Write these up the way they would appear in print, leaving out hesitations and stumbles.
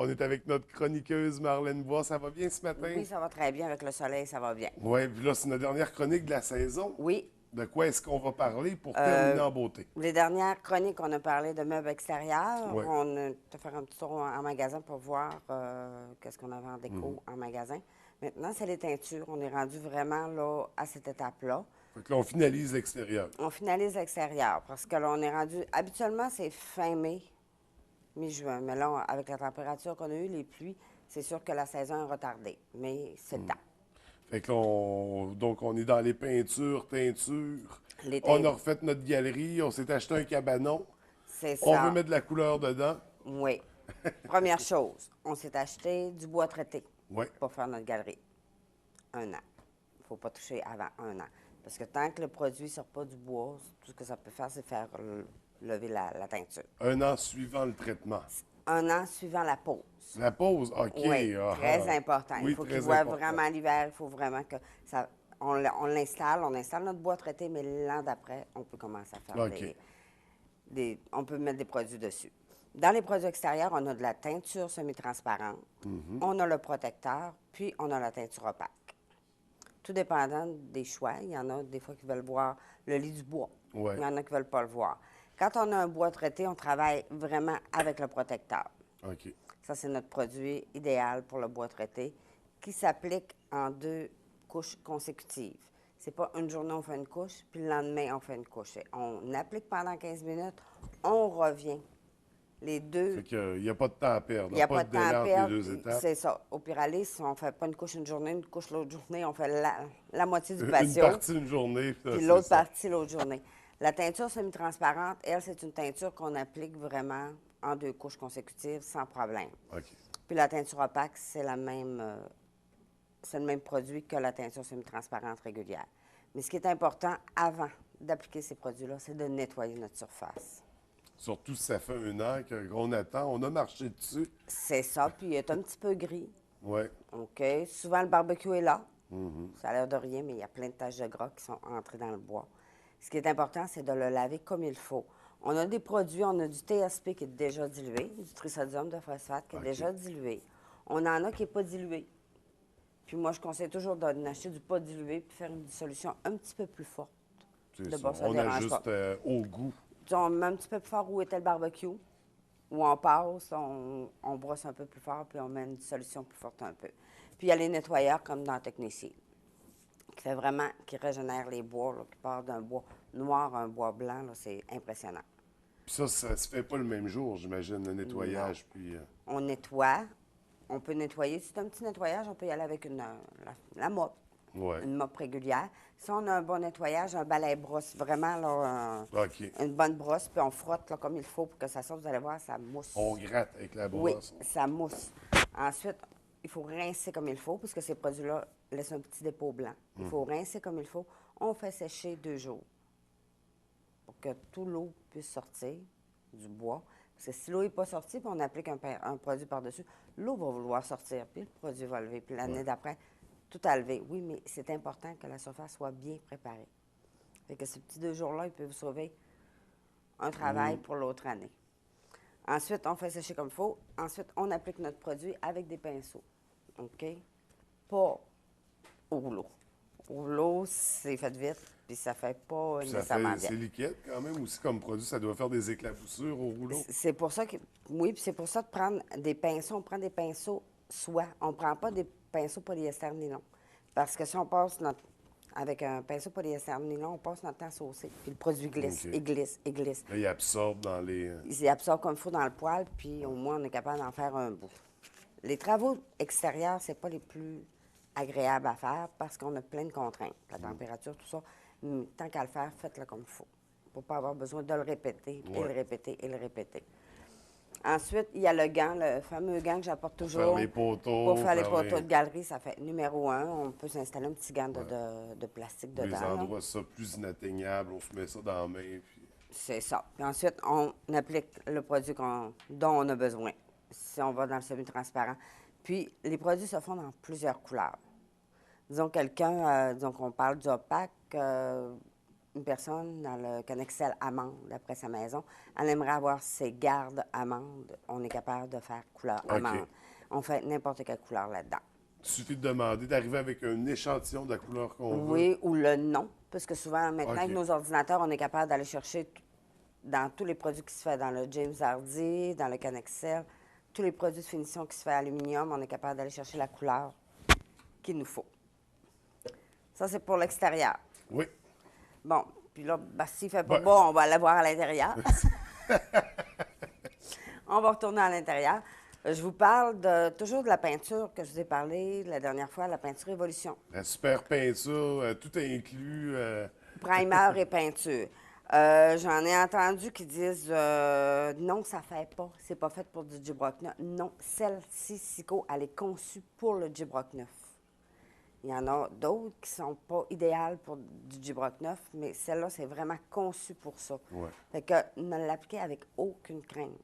On est avec notre chroniqueuse Marlène Bois. Ça va bien ce matin? Oui, ça va très bien avec le soleil, ça va bien. Oui, puis là, c'est notre dernière chronique de la saison. Oui, De quoi est-ce qu'on va parler pour terminer euh, en beauté? les dernières chroniques, on a parlé de meubles extérieurs. Oui. On a fait un petit tour en magasin pour voir qu'est-ce qu'on avait en déco en magasin. Maintenant, c'est les teintures. On est rendu vraiment là à cette étape-là. Fait que là, on finalise l'extérieur. On finalise l'extérieur parce que là, on est rendu. Habituellement, c'est fin mai, mi-juin. Mais là, avec la température qu'on a eue, les pluies, c'est sûr que la saison est retardée. Mais c'est le temps. Fait que là, donc, on est dans les peintures, teintures. Les On a teintes, refait notre galerie. On s'est acheté un cabanon. c'est On veut ça. mettre de la couleur dedans. Oui. Première chose, on s'est acheté du bois traité Oui. pour faire notre galerie. 1 an. Il ne faut pas toucher avant 1 an. Parce que tant que le produit ne sort pas du bois, tout ce que ça peut faire, c'est faire lever la teinture. Un an suivant le traitement. 1 an suivant la pause. La pause, OK. Oui, Ah, très ah. important. Il Oui, faut qu'il très voit important. vraiment l'hiver. Il faut vraiment que ça. On l'installe, on installe notre bois traité, mais l'an d'après, on peut commencer à faire OK. on peut mettre des produits dessus. Dans les produits extérieurs, on a de la teinture semi-transparente, on a le protecteur, puis on a la teinture opaque. Tout dépendant des choix. Il y en a des fois qui veulent voir le lit du bois. Ouais. Il y en a qui ne veulent pas le voir. Quand on a un bois traité, on travaille vraiment avec le protecteur. OK. Ça, c'est notre produit idéal pour le bois traité qui s'applique en 2 couches consécutives. C'est pas une journée, on fait une couche, puis le lendemain, on fait une couche. On applique pendant 15 minutes, on revient. Les deux, Fait qu'il n'y a pas de temps à il perdre. n'y a Pas pas de de temps à délai entre les perdre. deux étapes. C'est ça. Au Piralis, on ne fait pas une couche une journée, une couche l'autre journée, on fait la moitié du Une patio, partie une journée, puis là, puis c'est l'autre ça. partie l'autre journée. La teinture semi-transparente, elle, c'est une teinture qu'on applique vraiment en 2 couches consécutives sans problème. OK. Puis la teinture opaque, c'est le même produit que la teinture semi-transparente régulière. Mais ce qui est important avant d'appliquer ces produits-là, c'est de nettoyer notre surface. Surtout si ça fait 1 an qu'on attend. On a marché dessus. C'est ça, puis il est un petit peu gris. Oui. OK? Souvent, le barbecue est là. Ça a l'air de rien, mais il y a plein de taches de gras qui sont entrées dans le bois. Ce qui est important, c'est de le laver comme il faut. On a des produits, on a du TSP qui est déjà dilué, du trisodium de phosphate qui est OK. déjà dilué. On en a qui n'est pas dilué. Puis moi, je conseille toujours d'en acheter du pas dilué puis faire une dissolution un petit peu plus forte. C'est De ça. bas, ça ne On dérange pas. ajuste au goût. Puis on met un petit peu plus fort où était le barbecue, où on passe, on brosse un peu plus fort, puis on met une dissolution plus forte un peu. Puis il y a les nettoyeurs comme dans Technici, qui fait vraiment, qui régénère les bois, là, qui part d'un bois noir à un bois blanc, là, c'est impressionnant. Puis ça se fait pas le même jour, j'imagine, le nettoyage. Puis, On nettoie, on peut nettoyer. Si c'est un petit nettoyage, on peut y aller avec la mop, ouais. une mop régulière. Si on a un bon nettoyage, un balai brosse, vraiment là, OK. une bonne brosse, puis on frotte là, comme il faut pour que ça sorte. Vous allez voir, ça mousse. On gratte avec la Oui, brosse. ça mousse. Ensuite, il faut rincer comme il faut, puisque ces produits-là laissent un petit dépôt blanc. Il faut rincer comme il faut. On fait sécher 2 jours pour que tout l'eau puisse sortir du bois. Parce que si l'eau n'est pas sortie, puis on applique un produit par-dessus, l'eau va vouloir sortir, puis le produit va lever. Puis l'année d'après, tout a levé. Oui, mais c'est important que la surface soit bien préparée. Fait que ces petits 2 jours-là, ils peuvent sauver un travail pour l'autre année. Ensuite, on fait sécher comme il faut. Ensuite, on applique notre produit avec des pinceaux. OK? Pas au rouleau. Au rouleau, c'est fait vite, puis ça fait pas Puis nécessairement bien. c'est liquide quand même aussi comme produit. Ça doit faire des éclaboussures au rouleau. C'est pour ça que, oui, puis c'est pour ça de prendre des pinceaux. On prend des pinceaux soie. On ne prend pas des pinceaux polyester nylon. Parce que si on passe avec un pinceau polyester nylon, on passe notre temps à saucer. Puis le produit glisse, OK. il glisse, il glisse. Là, il absorbe dans les. Il absorbe comme il faut dans le poêle, puis au moins, on est capable d'en faire un bout. Les travaux extérieurs, c'est pas les plus agréables à faire parce qu'on a plein de contraintes. La température, tout ça. Mais tant qu'à le faire, faites-le comme il faut. Pour pas avoir besoin de le répéter, et Ouais. le répéter, et le répéter. Ensuite, il y a le gant, le fameux gant que j'apporte Pour toujours. faire les poteaux. Pour faire les faire poteaux de galerie, ça fait numéro 1. On peut s'installer un petit gant de plastique les dedans. là. endroits ça plus inatteignables. On se met ça dans la main. Puis... C'est ça. Puis ensuite, on applique le produit dont on a besoin. Si on va dans le semi-transparent. Puis, les produits se font dans plusieurs couleurs. Disons qu'on parle du opaque. une personne dans le Connexel amande, après sa maison, elle aimerait avoir ses gardes amandes, on est capable de faire couleur OK. amande. On fait n'importe quelle couleur là-dedans. Il suffit de demander, d'arriver avec un échantillon de la couleur qu'on veut. Oui, ou le nom, parce que souvent, maintenant, OK. avec nos ordinateurs, on est capable d'aller chercher dans tous les produits qui se fait dans le James Hardy, dans le Connexel, tous les produits de finition qui se fait aluminium, on est capable d'aller chercher la couleur qu'il nous faut. Ça, c'est pour l'extérieur. Oui. Bon, puis là, ben, s'il fait pas Ben- beau, on va aller voir à l'intérieur. On va retourner à l'intérieur. Je vous parle toujours de la peinture que je vous ai parlé la dernière fois, la peinture Évolution. La super peinture, tout inclus. Primer et peinture. J'en ai entendu qui disent non, ça fait pas. C'est pas fait pour du Gibrock neuf. Non, celle-ci, Sico, elle est conçue pour le Gibrock neuf. Il y en a d'autres qui sont pas idéales pour du Gibrock neuf, mais celle-là, c'est vraiment conçu pour ça. Ouais. Fait que ne l'appliquez avec aucune crainte.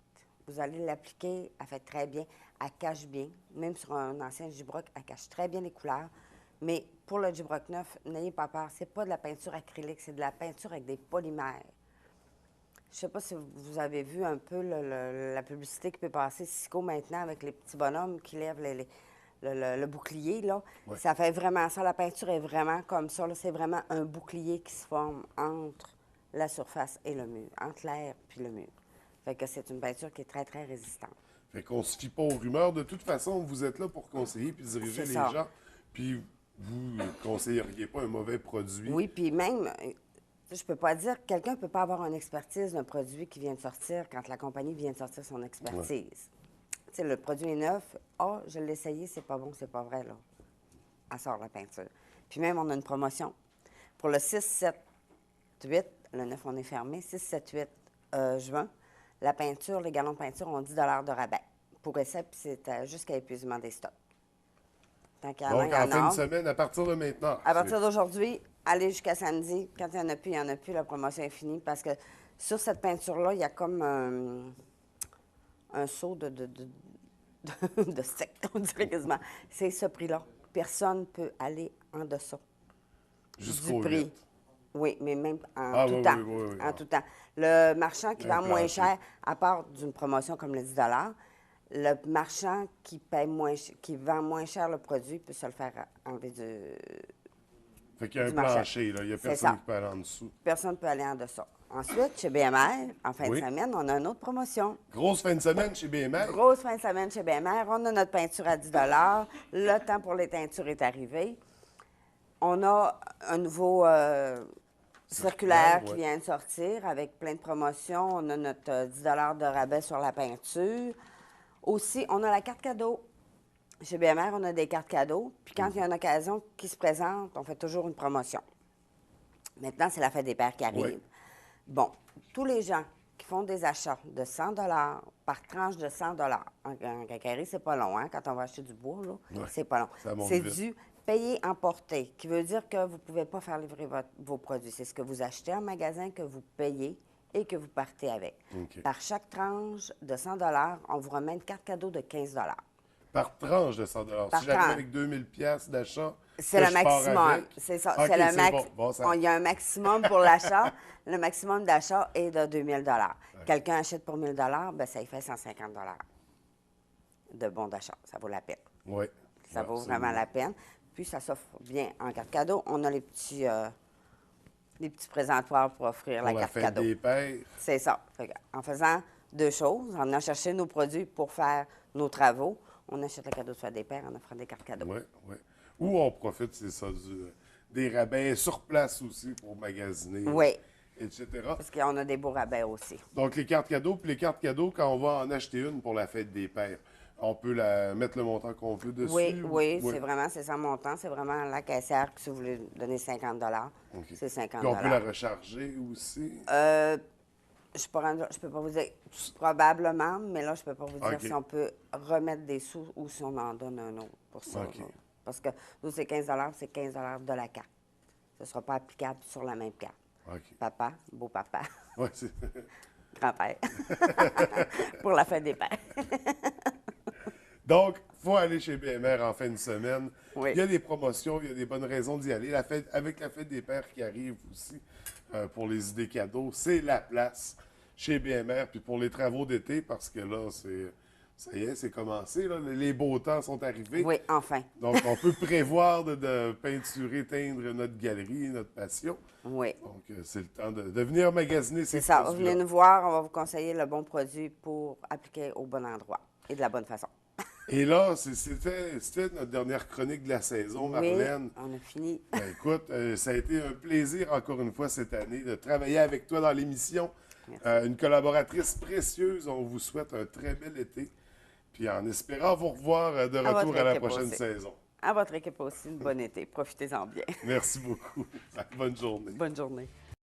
Vous allez l'appliquer, elle fait très bien, elle cache bien. Même sur un ancien Gibrock, elle cache très bien les couleurs. Mais pour le Gibrock neuf, n'ayez pas peur. C'est pas de la peinture acrylique, c'est de la peinture avec des polymères. Je sais pas si vous avez vu un peu la publicité qui peut passer Sico maintenant avec les petits bonhommes qui lèvent le bouclier, là. Ouais. Ça fait vraiment ça. La peinture est vraiment comme ça, là. C'est vraiment un bouclier qui se forme entre la surface et le mur, entre l'air puis le mur. Fait que c'est une peinture qui est très, très résistante. Fait qu'on se fie pas aux rumeurs. De toute façon, vous êtes là pour conseiller puis diriger C'est les ça. gens. Puis vous ne conseilleriez pas un mauvais produit. Oui, puis même, je peux pas dire que quelqu'un ne peut pas avoir une expertise d'un produit qui vient de sortir quand la compagnie vient de sortir son expertise. Tu sais, le produit est neuf. Ah, je l'ai essayé, c'est pas bon, c'est pas vrai, là. Elle sort la peinture. Puis même, on a une promotion. Pour le 6, 7, 8, le 9, on est fermé, 6, 7, 8 juin, la peinture, les gallons de peinture ont 10 de rabais. Pour essai, puis c'est jusqu'à épuisement des stocks. Tant qu'il y en a, Donc, il y en en fin a. de semaine, à partir de maintenant. À partir d'aujourd'hui, allez jusqu'à samedi. Quand il n'y en a plus, il n'y en a plus. La promotion est finie parce que sur cette peinture-là, il y a comme un seau de sec, on dirait quasiment. C'est ce prix-là. Personne ne peut aller en dessous Jusqu'au du prix. 8. Oui, mais même en Ah, tout oui, temps. oui, oui, oui. En tout temps. Le marchand qui Un vend moins plancher. cher, à part d'une promotion comme le 10 le marchand qui paye qui vend moins cher le produit peut se le faire enlever Fait qu'il y a un du marché. plancher, là. Il n'y a C'est personne ça. qui peut aller en dessous. Personne ne peut aller en dessous. Ensuite, chez BMR, en fin Oui. de semaine, on a une autre promotion. Grosse fin de semaine chez BMR. Grosse fin de semaine chez BMR. On a notre peinture à 10 Le temps pour les teintures est arrivé. On a un nouveau circulaire qui ouais. vient de sortir avec plein de promotions. On a notre 10 de rabais sur la peinture. Aussi, on a la carte cadeau. Chez BMR, on a des cartes cadeaux. Puis quand il y a une occasion qui se présente, on fait toujours une promotion. Maintenant, c'est la fête des pères qui arrive. Oui. Bon, tous les gens qui font des achats de 100 par tranche de 100 en quincaillerie, c'est pas long, hein? Quand on va acheter du bois, là, Ouais. c'est pas long. Ça monte C'est vite. du payer emporté, qui veut dire que vous ne pouvez pas faire livrer vos produits. C'est ce que vous achetez en magasin que vous payez et que vous partez avec. OK. Par chaque tranche de 100 on vous remet une carte cadeau de 15 Par tranche de 100 Par Si j'arrive tranche. avec 2000 pièces d'achat, C'est que le je pars maximum. avec, C'est ça. OK, c'est le c'est bon. Bon, ça- Il y a un maximum pour l'achat. Le maximum d'achat est de 2000 Quelqu'un achète pour 1000 ben ça y fait 150 de bons d'achat. Ça vaut la peine. Oui. Ça Ouais, vaut c'est vraiment mieux. la peine. Puis, ça s'offre bien en carte cadeau. On a les petits présentoirs pour offrir Pour la la carte fête cadeau. des pères. C'est ça. Fait que, en faisant deux choses, en venant chercher nos produits pour faire nos travaux, on achète le cadeau de fête des pères en offrant des cartes cadeaux. Oui, oui. Ou on profite, c'est ça, des rabais sur place aussi pour magasiner, Oui. etc. Parce qu'on a des beaux rabais aussi. Donc, les cartes cadeaux, puis les cartes cadeaux, quand on va en acheter une pour la fête des pères, on peut mettre le montant qu'on veut dessus. Oui, c'est sans montant. C'est vraiment la caissière que si vous voulez donner 50 OK. c'est 50 Puis on peut la recharger aussi. Je peux pas vous dire probablement, mais là, je peux pas vous dire OK. si on peut remettre des sous ou si on en donne un autre pour ça. OK. là. Parce que nous, c'est 15 c'est 15 de la carte. Ce ne sera pas applicable sur la même carte. OK. Papa, beau-papa, Ouais, c'est... grand-père. Pour la fête des pères. Donc, faut aller chez BMR en fin de semaine. Oui. Il y a des promotions, il y a des bonnes raisons d'y aller. Avec la fête des pères qui arrive aussi pour les idées cadeaux, c'est la place chez BMR. Puis pour les travaux d'été, parce que là, ça y est, c'est commencé. Là. Les beaux temps sont arrivés. Oui, enfin. Donc, on peut prévoir de peinturer, teindre notre galerie, notre passion. Oui. Donc, c'est le temps de venir magasiner ces C'est ça. produits-là. Venez nous voir, on va vous conseiller le bon produit pour appliquer au bon endroit et de la bonne façon. Et là, c'était notre dernière chronique de la saison, Marlène. Oui, on a fini. Ben, écoute, ça a été un plaisir encore une fois cette année de travailler avec toi dans l'émission. Une collaboratrice précieuse. On vous souhaite un très bel été. Puis en espérant vous revoir de À retour votre à la équipe prochaine aussi. saison. À votre équipe aussi, une bonne été. Profitez-en bien. Merci beaucoup. Bonne journée. Bonne journée.